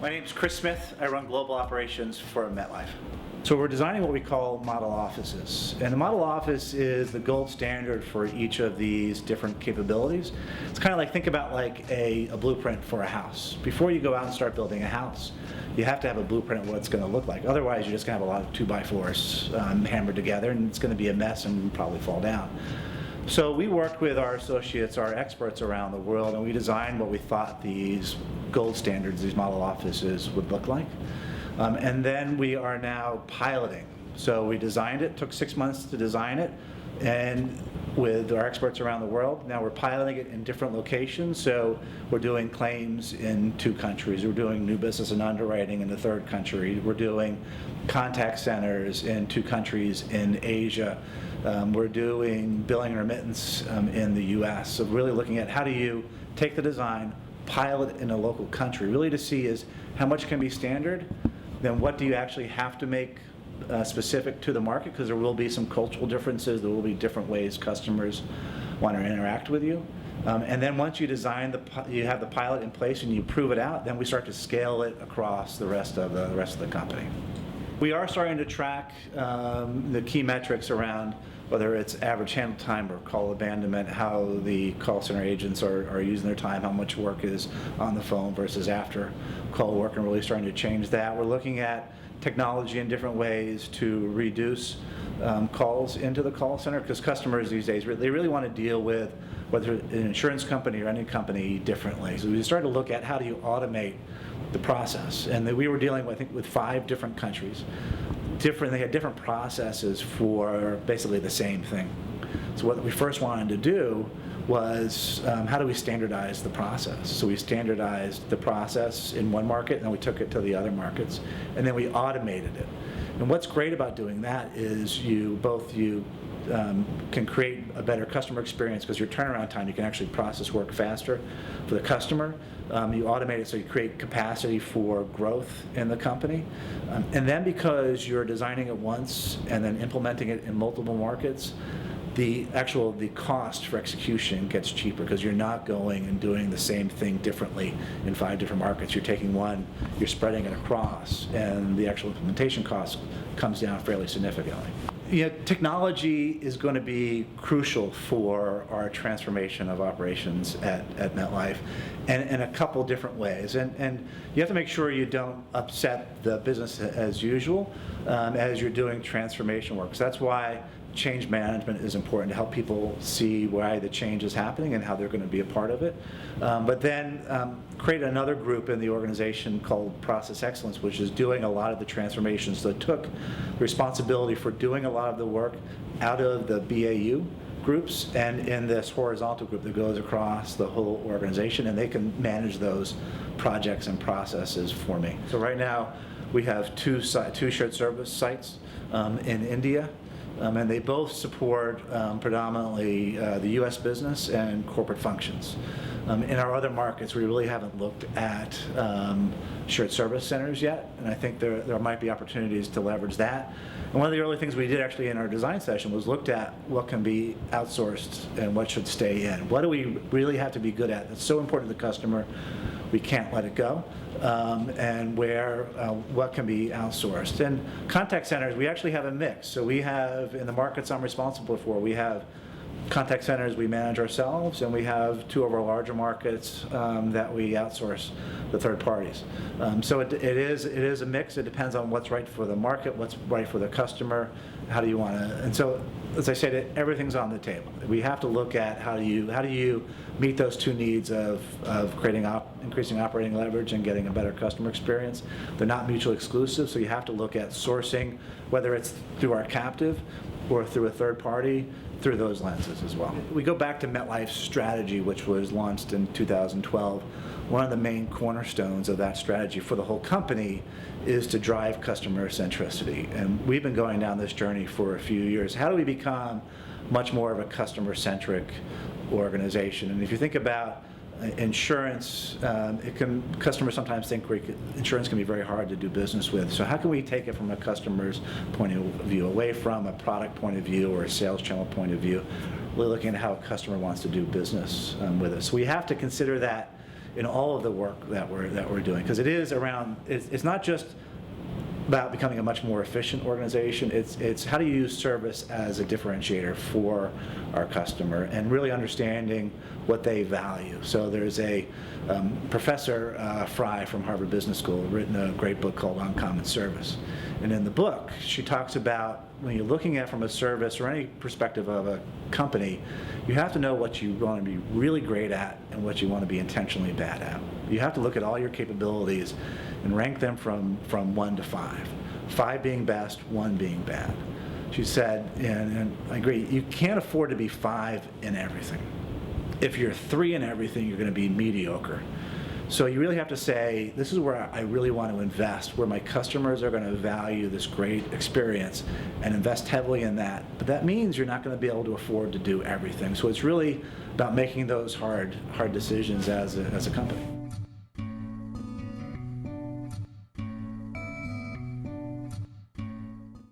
My name is Chris Smith. I run global operations for MetLife. So we're designing what we call model offices. And the model office is the gold standard for each of these different capabilities. It's kind of like, think about like a blueprint for a house. Before you go out and start building a house, you have to have a blueprint of what it's going to look like. Otherwise, you're just going to have a lot of 2x4s hammered together, and it's going to be a mess and probably fall down. So we worked with our associates, our experts around the world, and we designed what we thought these gold standards, these model offices would look like. And then we are now piloting. So we designed it, took 6 months to design it, and with our experts around the world, now we're piloting it in different locations. So we're doing claims in 2 countries. We're doing new business and underwriting in the 3rd country. We're doing contact centers in 2 countries in Asia. We're doing billing and remittance in the US. So really looking at how do you take the design, pilot in a local country, really to see is how much can be standard, then what do you actually have to make specific to the market, because there will be some cultural differences, there will be different ways customers want to interact with you. And then once you design you have the pilot in place and you prove it out, then we start to scale it across the rest of the company. We are starting to track the key metrics around whether it's average handle time or call abandonment, how the call center agents are using their time, how much work is on the phone versus after call work, and really starting to change that. We're looking at technology in different ways to reduce calls into the call center, because customers these days, they really want to deal with whether an insurance company or any company differently. So we started to look at how do you automate the process, and we were dealing, I think, with 5 different countries. They had different processes for basically the same thing. So what we first wanted to do was how do we standardize the process? So we standardized the process in one market, and then we took it to the other markets, and then we automated it. And what's great about doing that is you can create a better customer experience, because your turnaround time, you can actually process work faster for the customer. You automate it so you create capacity for growth in the company. And then because you're designing it once and then implementing it in multiple markets, the cost for execution gets cheaper, because you're not going and doing the same thing differently in 5 different markets. You're taking one, you're spreading it across, and the actual implementation cost comes down fairly significantly. Technology is going to be crucial for our transformation of operations at MetLife, and in a couple different ways. And you have to make sure you don't upset the business as usual as you're doing transformation work. So that's why change management is important, to help people see why the change is happening and how they're going to be a part of it. But then create another group in the organization called Process Excellence, which is doing a lot of the transformations. So it took responsibility for doing a lot of the work out of the BAU groups and in this horizontal group that goes across the whole organization, and they can manage those projects and processes for me. So right now we have 2 shared service sites in India. And they both support predominantly the U.S. business and corporate functions. In our other markets, we really haven't looked at shared service centers yet, and I think there might be opportunities to leverage that. And one of the early things we did actually in our design session was looked at what can be outsourced and what should stay in. What do we really have to be good at that's so important to the customer we can't let it go, and what can be outsourced. And contact centers, we actually have a mix. So we have, in the markets I'm responsible for, we have contact centers we manage ourselves, and we have 2 of our larger markets that we outsource to third parties. So it is a mix. It depends on what's right for the market, what's right for the customer, how do you want to, and so as I said, everything's on the table. We have to look at how do you meet those 2 needs of increasing operating leverage and getting a better customer experience. They're not mutually exclusive, so you have to look at sourcing, whether it's through our captive or through a third party, through those lenses as well. We go back to MetLife's strategy, which was launched in 2012. One of the main cornerstones of that strategy for the whole company is to drive customer centricity. And we've been going down this journey for a few years. How do we become much more of a customer-centric organization? And if you think about insurance, customers sometimes think insurance can be very hard to do business with. So how can we take it from a customer's point of view, away from a product point of view or a sales channel point of view, really looking at how a customer wants to do business with us. So we have to consider that in all of the work that we're doing, because it is around. It's not just about becoming a much more efficient organization. It's how do you use service as a differentiator for our customer and really understanding what they value. So there's a Professor Fry from Harvard Business School written a great book called Uncommon Service. And in the book, she talks about when you're looking at from a service or any perspective of a company, you have to know what you want to be really great at and what you want to be intentionally bad at. You have to look at all your capabilities and rank them from 1 to 5. 5 being best, 1 being bad. She said, and I agree, you can't afford to be 5 in everything. If you're 3 in everything, you're going to be mediocre. So you really have to say, this is where I really want to invest, where my customers are going to value this great experience and invest heavily in that. But that means you're not going to be able to afford to do everything. So it's really about making those hard decisions as a company.